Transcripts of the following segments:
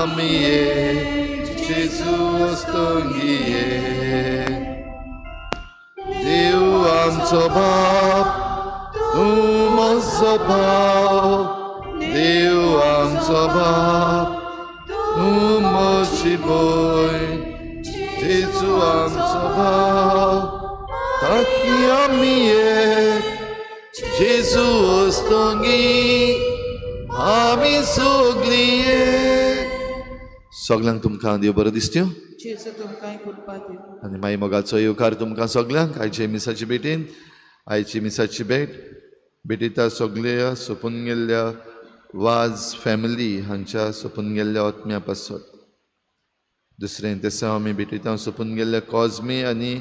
आमिये जेजू वस्तोंगिये देव आमचो बाप तूं म्हजो भाव देव आमचो बाप तूं म्हजी भयण जेजू आमचो भाव ताकी आमिये जेजू वस्तोंगी आमी सगळी सगळ्यांक तुमकां देव बरो दिसत्यो आनी मागीर मोगाचो येवकार तुमकां सगळ्यांक आयचे मिसाची भेटीन आयची मिसाची भेटीता सगळ्या सोंपून गेल्ल्या वाज फॅमिली हांच्या सोंपून गेल्ल्या आत्म्या पासत दुसरें तें आमी भेटीता सोंपून गेल्ल्या कॉझमी आनी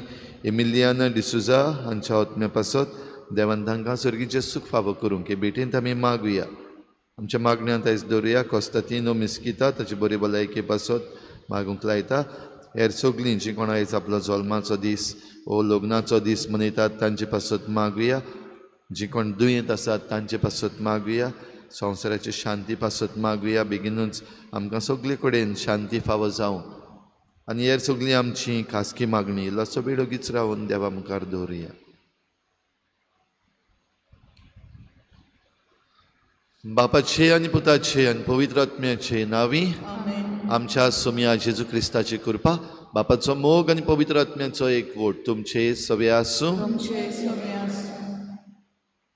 एमिलियाना डिसुजा हांच्या आत्म्या पासत देवान तांकां सर्गीचें सुख फावो करूंक हे भेटींत आमी मागुया आमच्या मागण्यांत आयज दवरुया कॉस्तातिनो मिस्किता ताची बरी भलायकी पासत मागूंक लायता हेर सगळीं जीं कोण आयज आपलो जल्माचो दीस वो लग्नाचो दीस मनयतात तांचे पासत मागुया जीं कोण दुयेंत आसात तांचे पासत मागुया संवसाराची शांती पासत मागुया बेगीनूच आमकां सगळे कडेन शांती फावो जावं आनी हेर सगळीं आमची खासगी मागणी इल्लोसो बेडोगीच रावन देवा मुखार दवरुया बापाचे आनी पुताचे आनी पवित्र आत्म्याचे नांवी आमच्या सोम्या जेजू क्रिस्ताची कृपा बापाचो मोग आनी पवित्र आत्म्याचो एकवट तुमचे सवे आसूं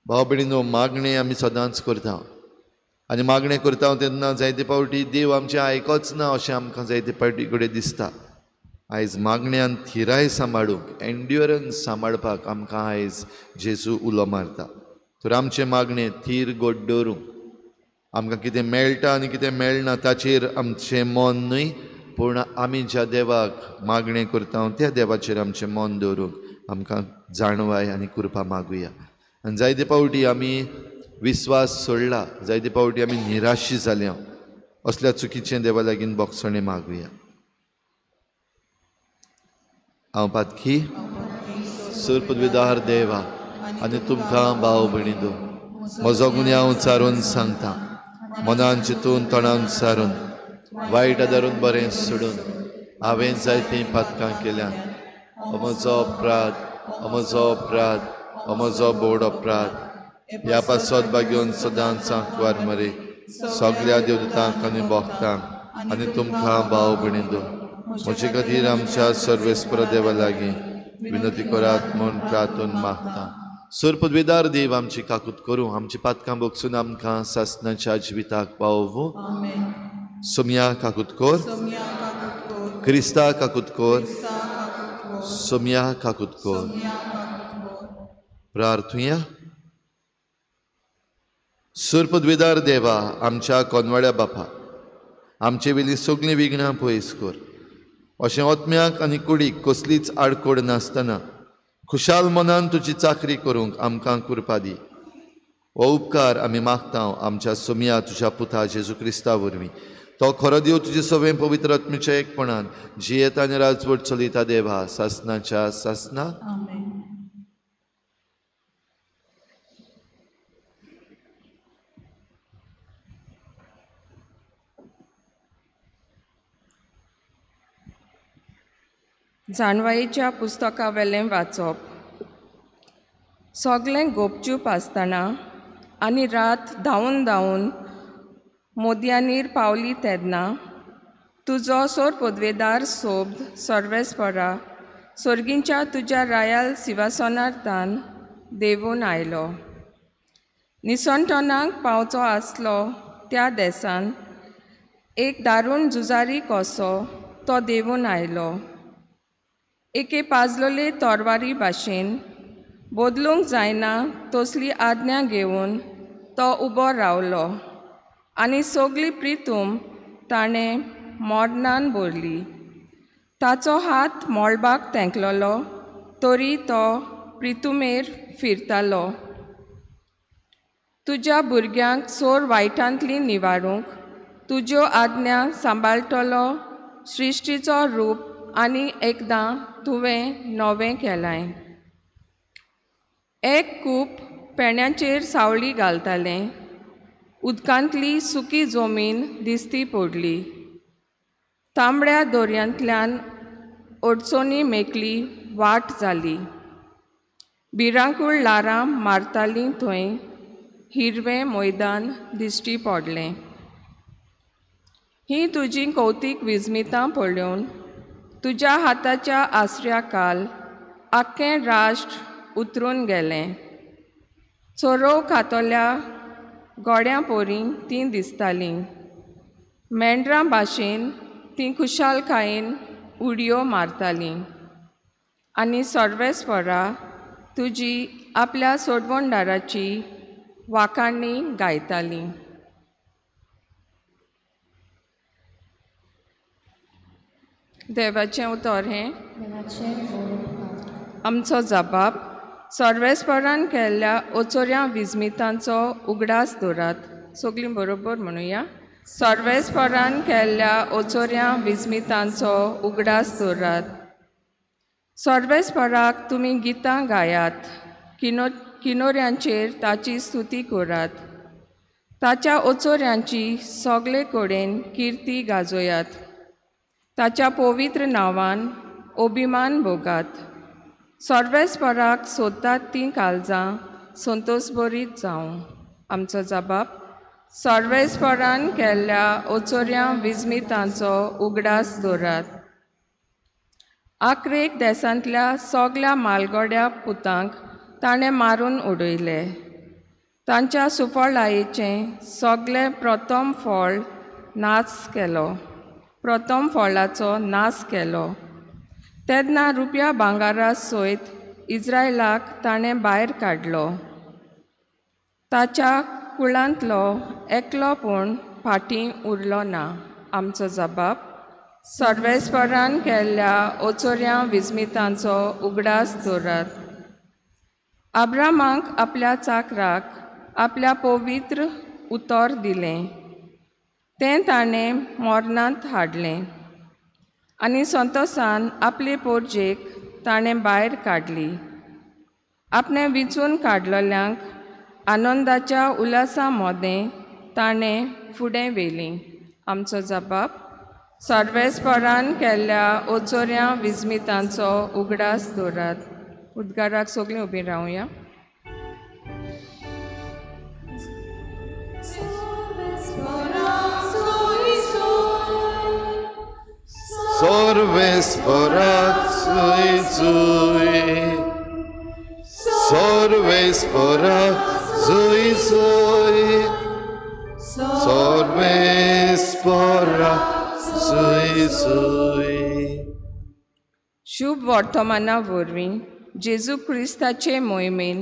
भाव भयणीनो मागणे आमी सदांच करता आनी मागणें करता तेन्ना जायते फावटी देव आमचें आयकोच ना अशें आमकां जायते फावटी कडेन दिसता आयज मागण्यांत थिराय सांबाळूंक एन्ड्युरन्स सांबाळपाक आमकां आयज जेजू उलो मारता तर आमचें मागणें थीर गोड दवरूंक आमकां कितें मेळटा आनी कितें मेळना ताचेर आमचें मन न्हय पूण आमी ज्या देवाक मागणें करता त्या देवाचेर आमचें मन दवरूंक आमकां जाणवाय आनी कृपा मागुया आनी जायते फावटी आमी विस्वास सोडला जायते फावटी आमी निराशी जाल्या असल्या चुकीचें देवा लागीं बोगसणें मागुया हांव पातकी सुरपदविदार देवा आनी तुमकां भाव भयणीनो म्हजो गुन्यांव उचारून सांगता मनान चिंतून तोंडान सारून वायट आदारून बरें सोडून हांवें जायतीं पातकां केल्यात म्हजो अपराध म्हजो बोड अपराध ह्या पासत बागेवन सदांच सांकवार मरे सगळ्या देवदूतांक आनी भक्तांक आनी तुमकां भाव भयणीनो म्हजे खातीर आमच्या सर्वेस्पर देवा लागीं विनंती करात म्हूण प्रार्थून मागता सुरपदविदार देव आमची काकूत करूं आमची पातकां बोगसून आमकां सासणाच्या जिविताक पावोवूं सोम्या काकूत कोर क्रिस्ता काकूत कोर सोम्या काकूत कोर प्रार्थुया सुरपदविदार देवा आमच्या कोनवाड्या बापा आमचे वेली सगळीं विघ्नां पयस कर अशें ओत्म्याक आनी कुडीक कसलीच आडकोड नासतना खुशाल मनान तुजी चाकरी करूंक आमकां कृपा दी हो उपकार आमी मागता आमच्या सोम्या तुज्या पुता जेजू क्रिस्ता वरवीं तो खरो देव तुजे सगळें पवित्र आत्म्याच्या एकपणान जियेता आनी राजवट चलयता देवा सासणाच्या सासना जाणवायेच्या पुस्तका वेलें वाचप सगळें गोपचूप आसतना आनी रात धांवन धांवन मोदयांनीर पावली तेन्ना तुजो सोरपदवेदार सोब्द सर्वेस्परा सर्गींच्या तुज्या रायाल सिंहासनार्थान देवून आयलो निसंटनाक पावचो आसलो त्या देसान एक दारूण झुजारी कसो तो देवून आयलो एके पाजलोले तोरवारी भाशेन बदलूंक जायना तसली आज्ञा घेवन तो उबो रावलो आनी सगळी प्रितूम ताणें मोडणान भरली ताचो हात मोळबाक तेंकलोलो तरी तो प्रितुमेर फिरतालो तुज्या भुरग्यांक सोर वायटांतली निवारूंक तुज्यो आज्ञा सांबाळटलो सृश्टीचो रूप आनी एकदां तुवें नवें केलां एक कूप पेण्याचेर सावळी घालतालें उदकांतली सुकी जमीन दिसती पडली तांबड्या दोरयांतल्यान अडचणी मेकली वाट जाली. भिरांकूळ लारां मारतालीं थंय हिरवें मैदान दिश्टी पडलें. ही तुजी कौतीक विजमितां पळोवन तुज्या हाताच्या आसऱ्या काल आख्खें राष्ट्र उतरून गेलें. चोरव खातोल्या गोड्यां पोरीं तीं दिसतालीं. मेंढरां भाशेन तीं खुशालकायेन उडयो मारतालीं. आनी सर्वेस्परा तुजी आपल्या सोडवणदाराची वाखाणणी गायतालीं. देवाचें उतर हें आमचो जबाब. सर्वेस्परान केल्ल्या ओचोऱ्या विजमितांचो उगडास दवरात. सगलीं बरोबर म्हणुया. सर्वेस्परान केल्ल्या ओचोऱ्या विजमितांचो उगडास दवरात. सर्वेस्पराक तुमी गितां गायात. किनोऱ्यांचेर ताची स्तुती करात. ताच्या ओचोऱ्यांची सगळे कडेन किर्ती गाजोयात. ताच्या पवित्र नांवान अभिमान भोगात. सर्वेस्पराक सोदतात तीं काळजां संतोशभरीत जावं. आमचो जबाब. सर्वेस्परान केल्ल्या ओचोऱ्या विजमितांचो उगडास दवरात. आक्रेक देसांतल्या सगल्या मालगोड्या पुतांक ताणें मारून उडयले. तांच्या सुफळायेचें सगळें प्रथम फळ नाच केलो. प्रथम फळाचो नाश केलो. तेन्ना रुपया भांगारा सयत इस्रायलाक ताणें भायर काडलो. ताच्या कुळांतलो एकलो पूण फाटीं उरलो ना. आमचो जबाब. सर्वेस्परान केल्ल्या ओचोऱ्या विजमितांचो उगडास दवरात. अब्रामाक आपल्या चाकराक आपल्या पवित्र उतर दिलें. तें ताणें मोरणांत हाडलें आनी संतोशान आपले पोरजेक ताणें भायर काडली. आपणें विचून काडलेल्यांक आनंदाच्या उल्हासा मोदें ताणें फुडें व्हेलीं. आमचो जबाब. सर्वेस्परान केल्ल्या ओचोऱ्या विजमितांचो उगडास दवरात. उद्गाराक सगळीं उबीं रावया. Sorvesporat sui sui, Sorvesporat sui sui, Sorvesporat sui sui. शुभ वर्तमाना वरवीं जेजू क्रिस्ताचे मोहिमेन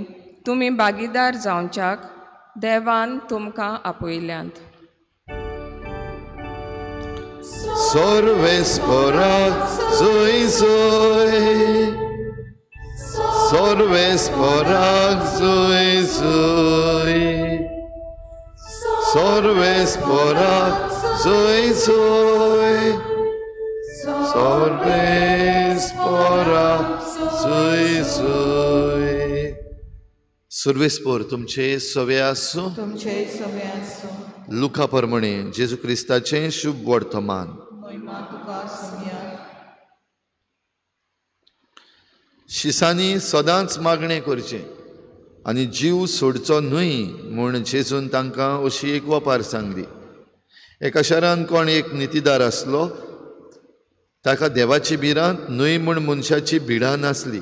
तुमी भागीदार जावच्याक देवान तुमकां आपयल्यांत. Sorvesporat sui sui, Sorvesporat sui sui, Sorvesporat sui sui, Sorvesporat sui sui. सर्वेस्पोर तुमचे सवे आसूं. तुमचे सगळे आसूं. लुका प्रमाणे जेजू क्रिस्ताचें शुभ वर्तमान. महिमा तुका सगळ्या. शिसांनी सदांच मागणें करचें आनी जीव सोडचो न्हय म्हूण जेजून तांकां अशी एक वपार सांगली. एका शारांत कोण एक नितीदार आसलो. ताका देवाची भिरांत न्हय म्हूण मनशाची भिडां नासली.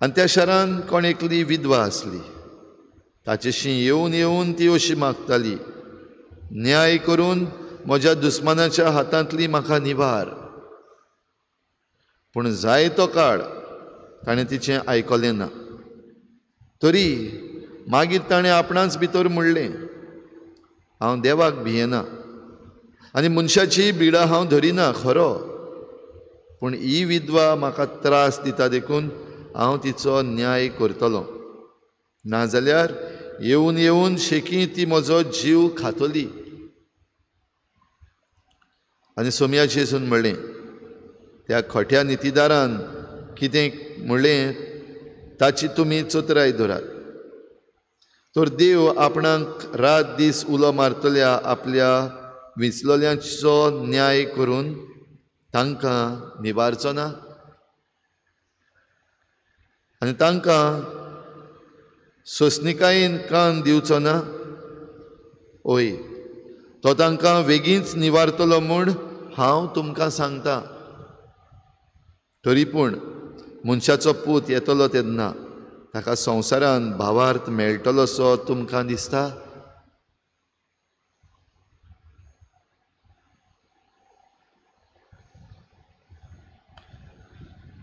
आनी त्या शारांत कोण एकली विधवा आसली. ताचेशी येवन येवन ती अशी मागताली, न्याय करून म्हज्या दुस्मानाच्या हातांतली म्हाका निवार. पूण जायतो काळ ताणें तिचें आयकलें ना. तरी मागीर ताणें आपणाच भितर म्हणलें, हांव देवाक भियेना आनी मनशाची बिडां हांव धरिना खरो, पूण ही विधवा म्हाका त्रास दिता देखून हांव तिचो न्याय करतलों. नाजाल्यार येवन येवन शेकी ती म्हजो जीव खातली. आनी सोमया जेजून म्हणलें, त्या खोट्या नितीदारान कितें म्हणलें ताची तुमी चोतराय धरात. तर देव आपणाक रात दीस उलो मारतल्या आपल्या विचलोल्यांचो न्याय करून तांकां निबारचो ना आनी तांकां सोंसणीकायेन कान दिवचो ना? ओय, तो तांकां बेगीनच निवारतलो म्हूण हांव तुमकां सांगतां. तरी पूण मनशाचो पूत येतलो तेन्ना ताका संवसारान भावार्थ मेळटलो सो तुमकां दिसता?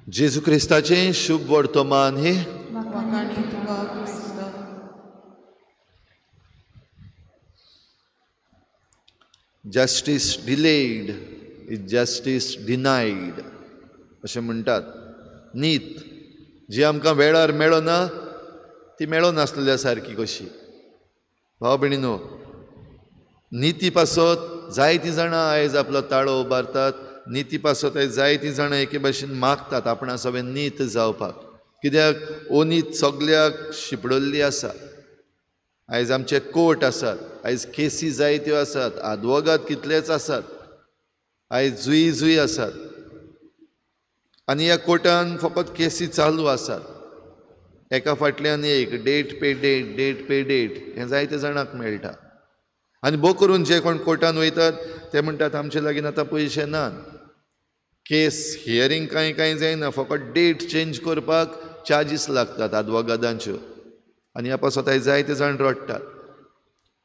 जेजू क्रिस्ताचें शुभ वर्तमान हे वखाणी तुका क्रिस्त. Justice delayed is justice denied अशें म्हणटात. नीत जी आमकां वेळार मेळना ती मेळो नासलेल्या सारकी कशी. भाव भयणीनो, निती पासत जायतीं जाणां आयज आपलो ताळो उबारतात. निती पासत आयज जायतीं जाणां एके भाशेन मागतात आपणा सगळें नीत जावपाक. कित्याक अनीत सगल्याक शिपडल्ली आसा. आयज आमचे कोर्ट आसात, आयज केसी जायत्यो आसात, आदवोगाद कितलेच आसात, आयज जुयी आसात आनी ह्या कोर्टान फकत केसी चालू आसात. एका फाटल्यान एक डेट पे डेट हें जायते जाणांक मेळटा. आनी भोव करून जे कोण कोर्टान वयतात ते म्हणटात आमचे लागीं आतां पयशे नात. केस हियरींग कांय जायना, फकत डेट चेंज करपाक चार्जीस लागतात आदवोगादांच्यो. आनी ह्या पासत आयज जायते जाण रडटात.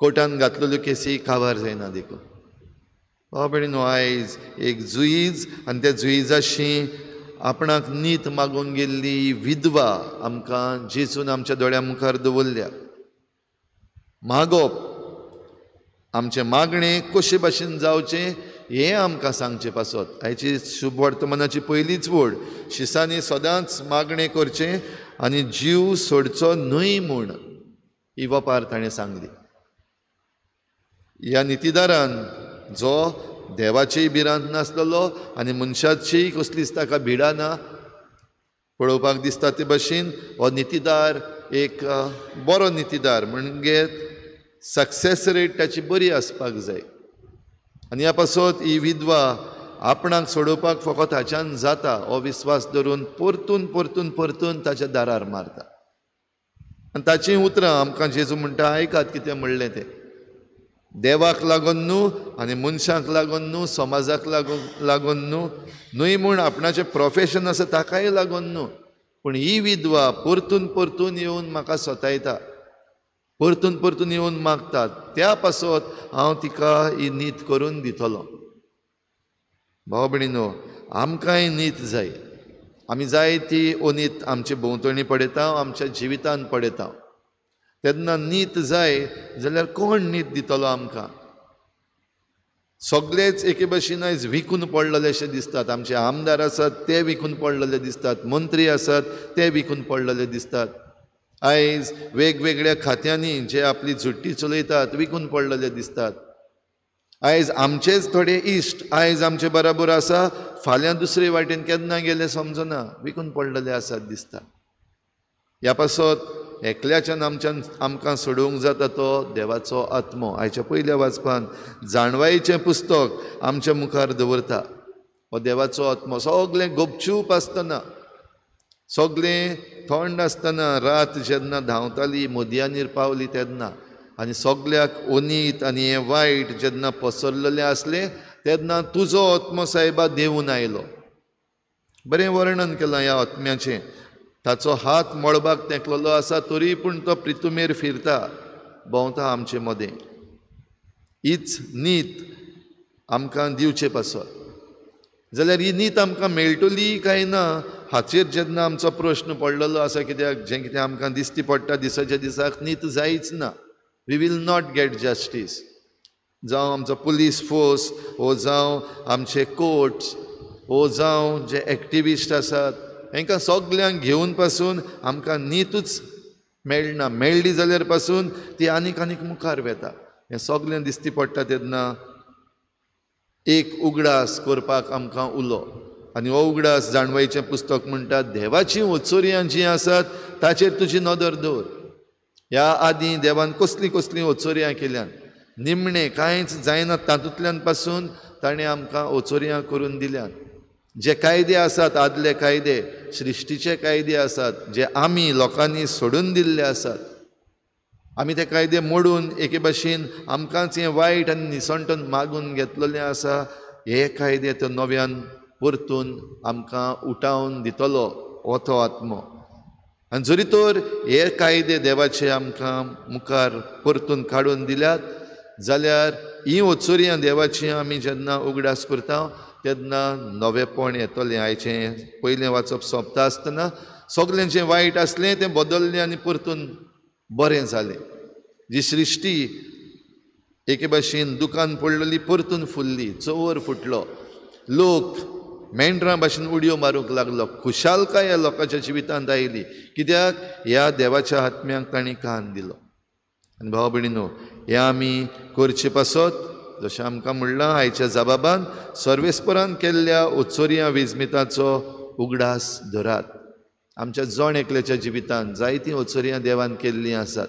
कोर्टान घातलेल्यो केसी काबार जायना देखून. भयणीनो, आयज एक जुईज आनी त्या जुईजाशी आपणाक नीत मागूंक गेल्ली विधवा आमकां जेजून आमच्या दोळ्या मुखार दवरल्या. मागप, आमचें मागणें कशे भाशेन जावचें हें आमकां सांगचें पासत. आयची शुभ वर्तमानाची पयलीच वड, शिसांनी सदांच मागणें करचें आनी जीव सोडचो न्हय म्हूण ही वपार ताणें सांगली. ह्या नितीदारान जो देवाचेय भिरांत नासलेलो आनी मनशाचीय कसलीच ताका भिडा ना, पळोवपाक दिसता ते भाशेन हो नितीदार एक बरो नितीदार म्हणजे सक्सेस रेट ताची बरी आसपाक जाय. आनी ह्या पासत ही विधवा आपणाक सोडोवपाक फकत हाच्यान जाता हो विस्वास धरून परतून ताच्या दारार मारता. आनी ताचीं उतरां आमकां जेजू म्हणटा, आयकात कितें म्हणलें तें. देवाक लागून न्हू आनी मनशांक लागून न्हू, समाजाक लागून न्हय म्हूण आपणाचें प्रोफेशन आसा ताकाय लागून न्हू, पूण ही विधवा परतून येवन म्हाका सतायता, परतून येवन मागतात. त्या पासत हांव तिका ही नीत करून दितलो. भाव भयणीनो, आमकांय नीत जाय. आमी जाय ती अनीत आमचे भोंवतणी पळयता, आमच्या जिवितांत पळयता. तेन्ना नीत जाय जाल्यार कोण नीत दितलो आमकां? सगळेच एके भाशेन आयज विकून पडलेले अशें दिसतात. आमचे आमदार आसात ते विकून पडलेले दिसतात, मंत्री आसात ते विकून पडलेले दिसतात. आयज वेगवेगळ्या खात्यांनी जे आपली झुट्टी चलयतात विकून पडलेले दिसतात. आयज आमचेच थोडे इश्ट आयज आमचे बराबर आसा, फाल्यां दुसरे वाटेन केन्ना गेले समजना, विकून पडलेले आसात दिसता. ह्या पासत एकल्याच्यान आमकां सोडूंक जाता तो देवाचो आत्मो. आयच्या पयल्या वाचपान जाणवायेचें पुस्तक आमच्या मुखार दवरता. हो देवाचो आत्मो सगळें गुपचूप आसतना, सगळें थंड आसतना, रात जेन्ना धांवताली मोदयांनीर पावली तेन्ना, आनी सगळ्याक अनीत आनी हें वायट जेन्ना पसरलेलें आसलें तेन्ना तुजो आत्मो सायबा देंवून आयलो. बरें वर्णन केलां ह्या आत्म्याचें. ताचो हात मळबाक तेंकलेलो आसा तरी पूण तो प्रितुमेर फिरता, भोंवता आमचे मदें. हीच नीत आमकां दिवचे पासत. जाल्यार ही नीत आमकां मेळटली काय ना हाचेर जेन्ना आमचो प्रश्न पडलेलो आसा. कित्याक जें कितें आमकां दिश्टी पडटा दिसाच्या दिसाक नीत जायच ना. We will not get justice. जावं आमचो पुलीस फोर्स, वो जावं आमचे कोर्ट्स, वो जावं जे एक्टिविस्ट आसात, हांकां सगल्यांक घेवन पासून आमकां नीतूच मेळना. मेळ्ळी जाल्यार पासून ती आनीक मुखार वेता. हें सगळें दिश्टी पडटा तेन्ना एक उगडास करपाक आमकां उलो. आनी हो उगडास जाणवायेचें पुस्तक म्हणटा, देवाचीं ओचोऱ्यां जीं आसात ताचेर तुजी नदर दवर. ह्या आदीं देवान कसलीं ओचोऱ्यां केल्यात. निमणें कांयच जायना तातूंतल्यान पासून ताणें आमकां ओचोऱ्यां करून दिल्यात. जे कायदे आसात आदले कायदे, सृश्टीचे कायदे आसात जे आमी लोकांनी सोडून दिल्ले आसात, आमी ते कायदे मोडून एके भाशेन आमकांच हें वायट आनी निसंटून मागून घेतलेलें आसा. हे कायदे तो नव्यान परतून आमकां उठावन दितलो हो तो आत्मो. आनी जरी तर हे कायदे देवाचे आमकां मुखार परतून काडून दिल्यात जाल्यार ही ओचोऱ्यां देवाची आमी जेन्ना उगडास करता तेन्ना नवेपण येतलें. आयचें पयलें वाचप सोंपता आसतना सगलें जें वायट आसलें तें बदललें आनी परतून बरें जालें. जी सृश्टी एके भाशेन दुकान पडलेली परतून फुल्ली, चोर फुटलो, लोक मेंढरां भाशेन उडयो मारूंक लागलो, खुशालकाय ह्या लोकांच्या जिवितांत आयली. कित्याक ह्या देवाच्या आत्म्याक तांणी कान दिलो. आनी भाव भयणीनो, हे आमी करचे पासत जशें आमकां म्हणलां आयच्या जबाबान सर्वेस्परान केल्ल्या ओचोऱ्यां वेंचणुकांचो उगडास धरात. आमच्या जण एकल्याच्या जिवितांत जायतीं ओचोऱ्यां देवान केल्लीं आसात.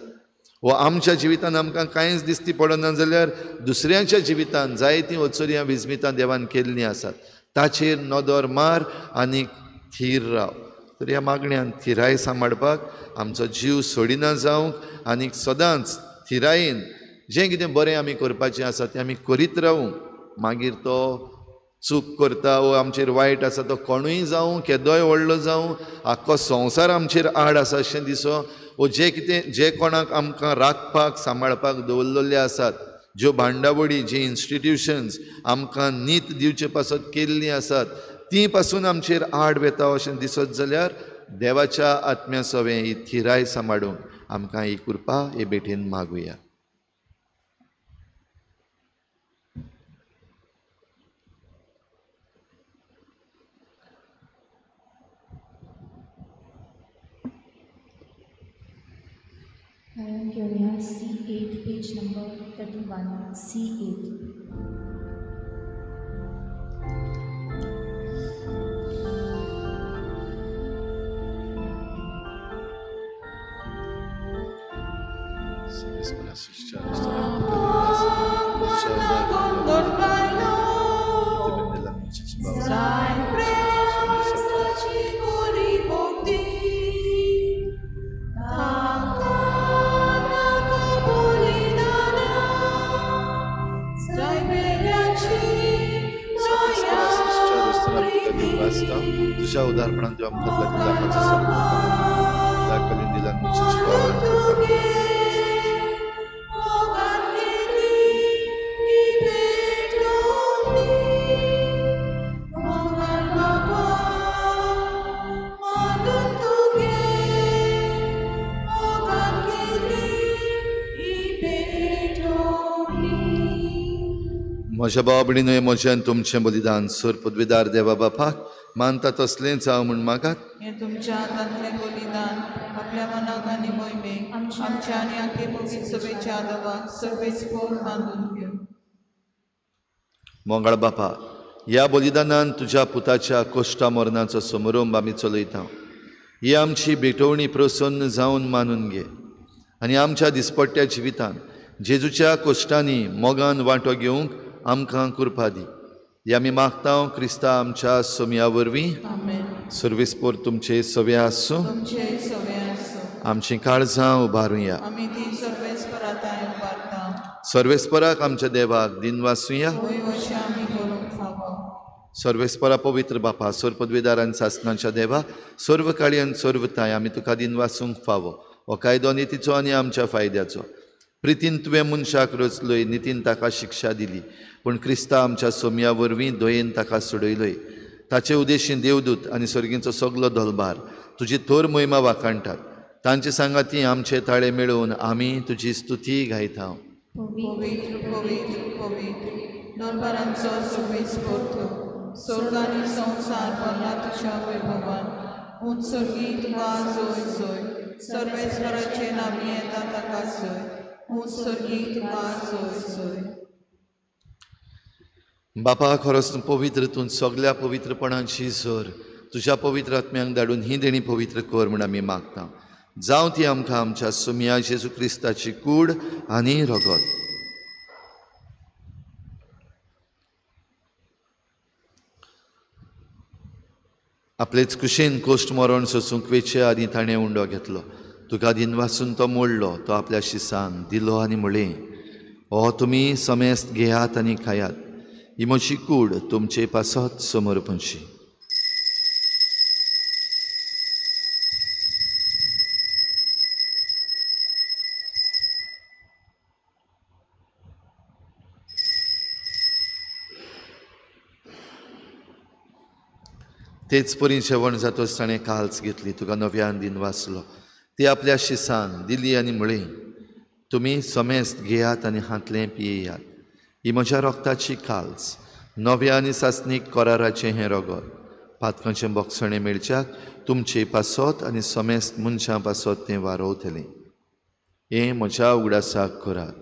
वा आमच्या जिवितांत आमकां कांयच दिसती पडना जाल्यार दुसऱ्यांच्या जिवितांत जायतीं ओचोऱ्यां वेंचणुकां देवान केल्लीं आसात. ताचेर नदर मार आनी थीर राव. तर ह्या मागण्यांत थिराय सांबाळपाक आमचो जीव सोडिना जावंक आनीक सदांच थिरायेन जें कितें बरें आमी करपाचें आसा तें आमी करीत रावूंक. मागीर तो चूक करता वो आमचेर वायट आसा तो कोणूय जावं, केदोय व्हडलो जावं, आख्खो संवसार आमचेर आड आसा अशें दिसो, वो जे कोणाक आमकां राखपाक सांबाळपाक दवरलेले आसात, ज्यो भांडावळी, जे इन्स्टिट्युशन्स आमकां नीत दिवचे पासत केल्लीं आसात, ती पासून आमचेर आड वेता अशें दिसत जाल्यार देवाच्या आत्म्या सवें ही थिराय सांबाळूंक आमकां ही कृपा हे भेटेन मागुया. घेऊया C8 पेज नंबर 31 C8. तुझ्या उदाहरणात जो आमकां दिला म्हज्या भाव भयणीनो, म्हजें तुमचें बलिदान सर पदवीदार देवा बापाक मानता तसलें जावं म्हूण मागात. हे तुमच्या हातांतलें बलिदान आपल्या मनाक आनी मोहिमेक आमच्या आनी आखे पवित्र सभेच्या आदवाक सर्वेस्पर बांदून घेवन. मोगाळ बापा, ह्या बलिदानान तुज्या पुताच्या कोश्टा मरणाचो समारोप आमी चलयता. ही आमची भेटवणी प्रसन्न जावन मानून घे आनी आमच्या दिसपट्ट्या जिवितान जेजूच्या कोश्टांनी मोगान वांटो घेवंक आमकां कृपा दी. हे आमी मागता क्रिस्ता आमच्या सोम्या वरवीं. सर्वेस्पर तुमचे सवे आसूं. आमची काळजां उबारुया. सर्वेस्पराक आमच्या देवाक दिन वासुया. सर्वेस्परा पवित्र बापा, सर पदवीदारान सासणाच्या देवा, सर्व काळी आनी सर्वताय आमी तुका दिन वासूंक फावो. हो कायदो नितीचो आनी आमच्या फायद्याचो. प्रितीन तुवें मनशाक रचलोय, नितीन ताका शिक्षा दिली, पूण क्रिस्ता आमच्या सोम्या वरवीं दयेन ताका सोडयलोय. ताचे उद्देशीन देवदूत आनी सर्गींचो सगलो दलबार तुजी थोर महिमा वाखाणटात. तांचे सांगाती आमचे ताळे मेळोवन आमी तुजी स्तुती गायता. पवित्र पवित्र पवित्र दरबारांचो सर्वेस्पर तूं, स्वर्ग आनी संवसार भरला तुज्या वैभवान. उत्सर्गी तुका जोय जोय, सर्वेस्वराचे नामी येता ताका जोय. उत्सर्गी तुका जोय जोय. बापा, खरोच पवित्र तूं सगल्या पवित्रपणाची झर तुज्या पवित्र आत्म्यांक धाडून ही देणी पवित्र कर म्हूण आमी मागता. जावं ती आमकां आमच्या सोम्या जेजू क्रिस्ताची कूड आनी रगत. आपलेच कुशीन कोश्ट मरण सोसूंक वेचे आनी ताणें उंडो घेतलो. तुका दिनवासून तो मोडलो. तो आपल्या शिसान दिलो आनी म्हळें, हो तुमी समेस्त घेयात आनी खायात. ही म्हजी कूड तुमचे पासत समर्पणशी. तेच परी जेवण जातोच ताणें काल्स घेतली. तुका नव्यान दिन वाचलो. ती आपल्या शिसान दिली आनी म्हळें, तुमी समेस्त घेयात आनी हातलें पियेयात. ही म्हज्या रोगताची काल्स, नव्या आनी सासणीक कोराराचें हें रगत. पातकांचें बोगसणें मेळच्याक तुमचे पासत आनी समेस्त मनशां पासत तें वारोवतलें. हें म्हज्या उगडासाक करात.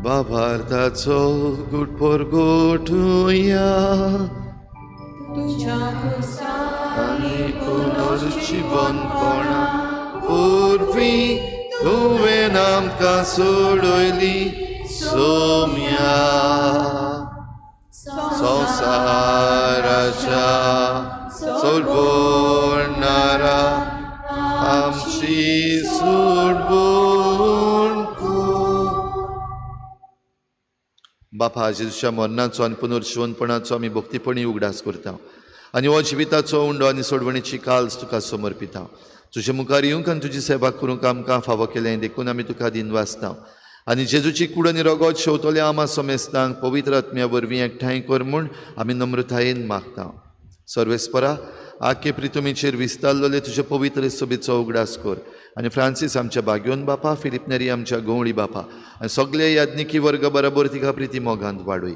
बाबार्थाचो गुटपोर गोठुया तुझ्या आनी पुनर्जीवनपणा पुर्वी तुवें आमकां सोडयली सोम्या. संवसाराच्या सोडवणारा आमची सोडवण बापा, जेजूच्या मरणाचो आनी पुनर्जीवनपणाचो आमी भक्तीपणी उगडास करता आनी हो जिविताचो उंडो आनी सोडवणेची काल्स तुका समर्पिता. तुजे मुखार येवंक आनी तुजी सेवा करूंक आमकां फावो केलें देखून आमी तुका दिन वाचता. आनी जेजूची कूड आनी रगत शेवतले आमा समेस्तांक पवित्र आत्म्या वरवीं एकठांय कर म्हूण आमी नम्रतायेन मागता. सर्वेस्परा, आख्खे प्रितुमेचेर विस्तारलेले तुजे पवित्र सभेचो उगडास कर. आनी फ्रांसीस आमच्या बाग्योन बापा, फिलिप नेरी आमच्या गवळी बापा आनी सगळे याज्ञिकी वर्ग बरोबर तिका प्रिती मोगांत वाडय.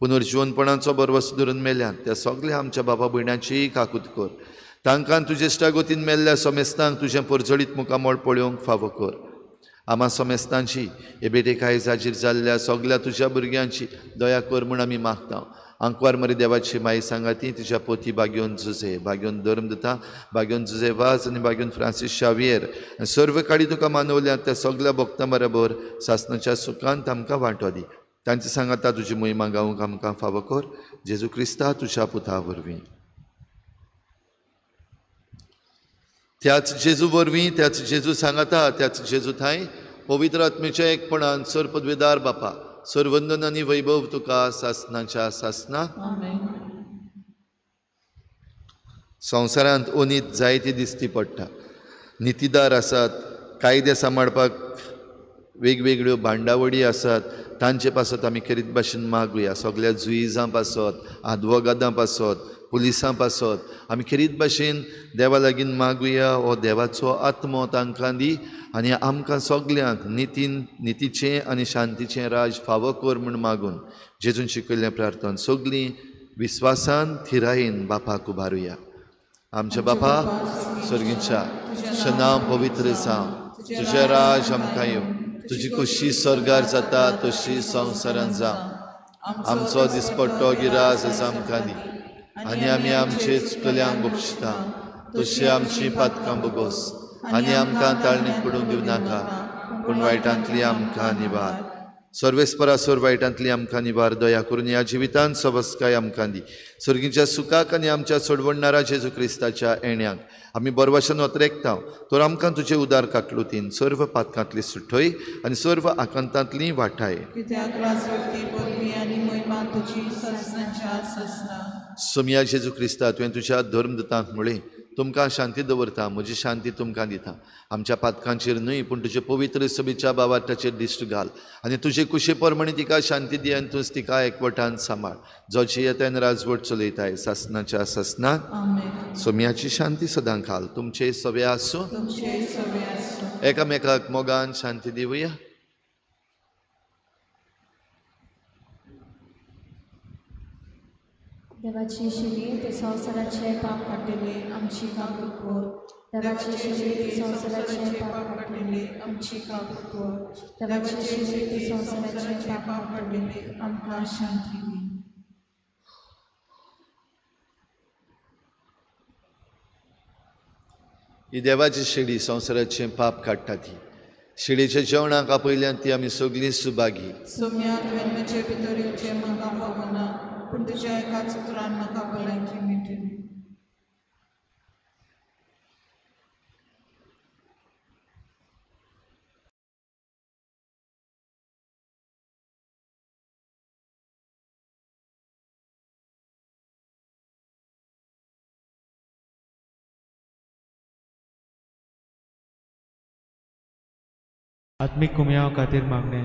पुनर्जीवनपणाचो बरवस धरून मेल्यान त्या सगळ्या आमच्या बाबा भयणांची काकूत कर. तांकां तुजे इश्टागोतीन मेल्ल्या समेस्तांक तुजें परजळीत मुखामोळ पळोवंक फावो कर. आमा समेस्तांची हे बेटेकाय जाजीर जाल्ल्या सगळ्या तुज्या भुरग्यांची दया कर म्हूण आमी मागता. आंकवार मरे देवाची माई सांगाती तुज्या पोती बाग्योन जुजे, बाग्योन धर्मदता, बाग्योन जुजे वाज आनी बाग्योन फ्रांसीस शावियर सर्व काळी तुका मानवल्यात त्या सगळ्या भक्तां बरोबर सासणाच्या सुखांत आमकां वांटो दी. तांची सांगाता तुजी मोहिमा गावूंक आमकां फावो कर. जेजू क्रिस्ता तुज्या पुता वरवीं. त्याच जेजू वरवीं, त्याच जेजू सांगाता, त्याच जेजू थंय पवित्र आत्मेच्या एकपणान सर पदवेदार बापा, सर्वंदन आनी वैभव तुका सासणाच्या सासना. संवसारांत ओनीत जायती दिसती पडटा. नितीदार आसात, कायदे सांबाळपाक वेगवेगळ्यो भांडावळी आसात, तांचे पासत आमी खरीत भाशेन मागुया. सगळ्या जुइजां पासत, आदवोगादां पासत, पुलिसां पासत आमी खरीत भाशेन देवा लागीं मागुया. हो देवाचो आत्मो तांकां दी आनी आमकां सगल्यांक नितीचें आनी शांतीचें राज फावो कर म्हूण मागून जेजून शिकयल्लें प्रार्थना सगलीं विस्वासान थिरायेन बापाक उबारुया. आमच्या बापा सर्गीच्या तुजें नांव पवित्र जावं, तुजें राज आमकां येवं, तुजी खुशी स्वर्गार जाता तशी संवसारांत जावं. आमचो दिसपट्टो गिरास आमकां दी आनी आमी आमचे चुकल्यांक बक्षिता तशी आमची पातकां बगोस आनी आमकां ताळणीक पडूंक दिवं नाका पूण वायटांतली आमकां निवार. सर्वेस्परा सोर वायटांतली आमकां निवार. दया करून ह्या जिवितांत सबस्काय आमकां दी. सर्गीच्या सुखाक आनी आमच्या सोडवणारा जेजू क्रिस्ताच्या येण्याक आमी बरवाशान वतरेकता. तर आमकां तुजे उदार काकलुतीन सर्व पातकांतली सुटय आनी सर्व आकांतांतली वाटाय. कित्याक राजवटी परबी आनी महिमा तुजी ससनाच्या ससना. सोम्या जेजू क्रिस्ता, तुवें तुज्या धर्मदतांक म्हळें, तुमकां शांती दवरता, म्हजी शांती तुमकां दिता. आमच्या पातकांचेर न्हय पूण तुजे पवित्र सभेच्या बाबाटाचेर दिश्ट घाल आनी तुजे कुशे परमणी तिका शांती दी आनी तूं तिका एकवटान सांबाळ. जो येतान राजवट चलयताय सासनाच्या ससनाक. सोम्याची शांती सदां घाल. तुमचे सवे आसूं. एकामेकाक मोगान शांती दिवया. देवाची शिडी ते संवसाराचे पाप काडलेले आमची काकूट कर. देवाची शिडी ते संवसाराचे पाप काडलेले आमची काकूट कर. देवाची शिडी ते संवसाराचे पाप काडलेले आमकां शांती दी. ही देवाची शिडी संवसाराचें पाप काडटा ती शिडीच्या जेवणाक आपयल्यान ती आमी सगळीं सुभागी सोम्यात वेल्मेचे भितर येवचें म्हाका फावना पूण तुज्या एकाच उतरान म्हाका भलायकी मेळटली आत्मिक कुमयाव खातीर मागणे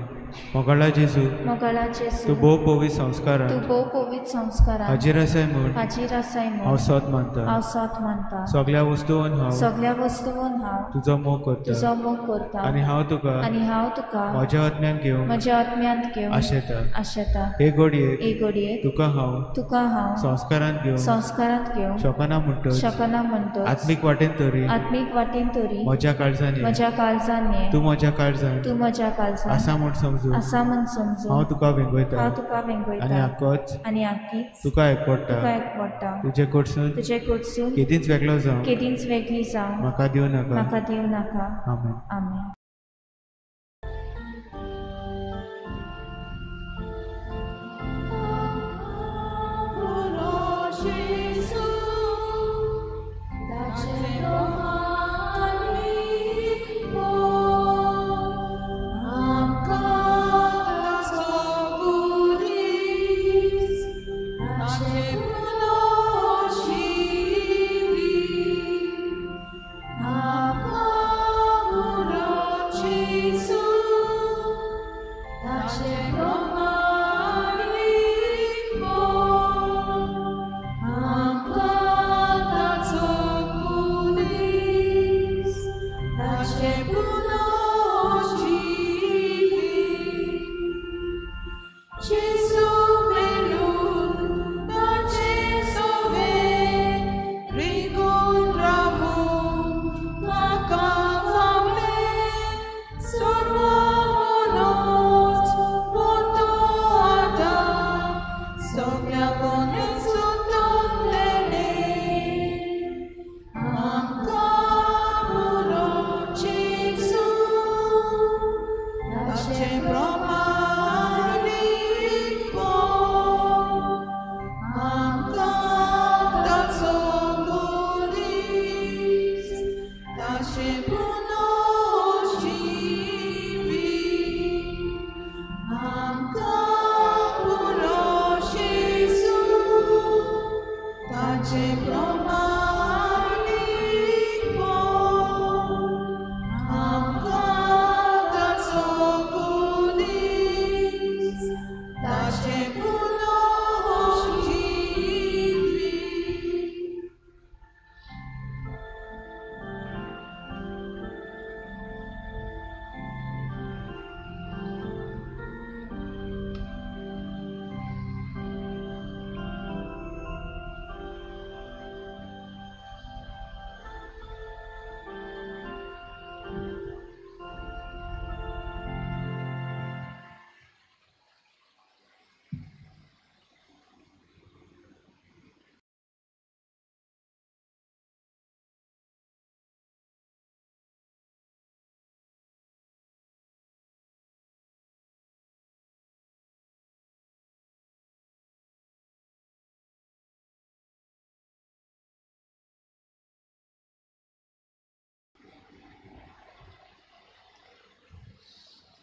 मोगाळा जेजू मोगाळा जेजू तूं भोव पवी संस्कारान तूं भोव पवित्र संस्कारान हाजीर आसाय म्हूण हाजीर आसाय हांव म्हूण सोत मानता हांव सोत मानता सगळ्या वस्तूंन हांव सगळ्या वस्तूंन हांव तुजो मोग करता तुजो मोग करता आनी हांव तुका आनी हांव तुका म्हज्या आत्म्यान घेवन म्हज्या आत्म्यांत घेवन आशेता आशेता हे घडयेक एक घडयेक तुका हांव तुका हांव संस्कारान घेवन संस्कारांत घेवन शोकना म्हणटच शकना म्हणटो आत्मीक वाटेन तरी आत्मीक वाटेन तरी म्हज्या काळजांनी म्हज्या काळजांनी तूं म्हज्या काळजान तूं म्हज्या काळजांत आसा म्हूण समजू आसा म्हूण समजू हांव तुका वेंगयता हांव तुका आनी वेंगयता आक्कोच आनी आख्खीच तुका तुका एकपडटा एकवडटा तुजे कडसून तुजे कडसून केदींच वेगळो जावं केदींच वेगळी जावं म्हाका दिवं नाका म्हाका दिवं नाका आमेन आमेन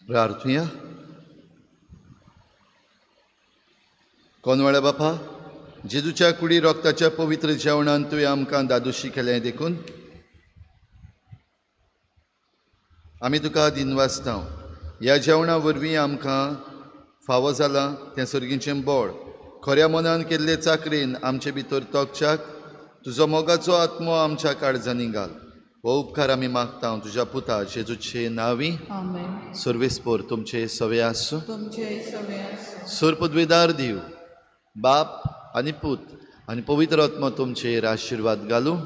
प्रार्थुया कोनवाळ्या बापा जेजूच्या कुडी रोगताच्या पवित्र जेवणान तुवें आमकां दादोशी केलें देखून आमी तुका दिनवासता ह्या जेवणा वरवीं आमकां फावो जालां तें सर्गीचें बोड खऱ्या मनान केल्ले चाकरेन आमचे भितर तोगच्याक तुजो मोगाचो आत्मो आमच्या काळजांनी घाल हो उपकार आमी मागता तुज्या पुता जेजूचे नांवी आमेन सर्वेस्पोर तुमचे सवे आसूं तुमचे सवे आसूं सोर पदवेदार दिव बाप आनी पूत आनी पवित्र आत्मा तुमचेर आशिर्वाद घालूं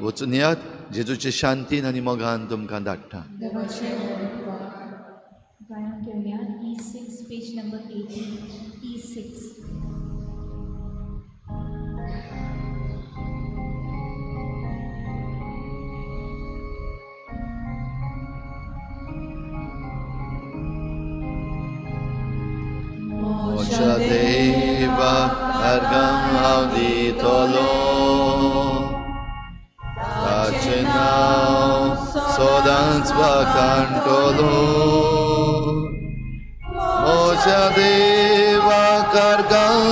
वचून यात जेजूचे शांतीन आनी मोगान तुमकां धाडटा देवाचे गायन घेऊया E6 page number 18 E6 O Moshadeva Argam Auditolo Tachenau Sodans Vakantolo Moshadeva Kargam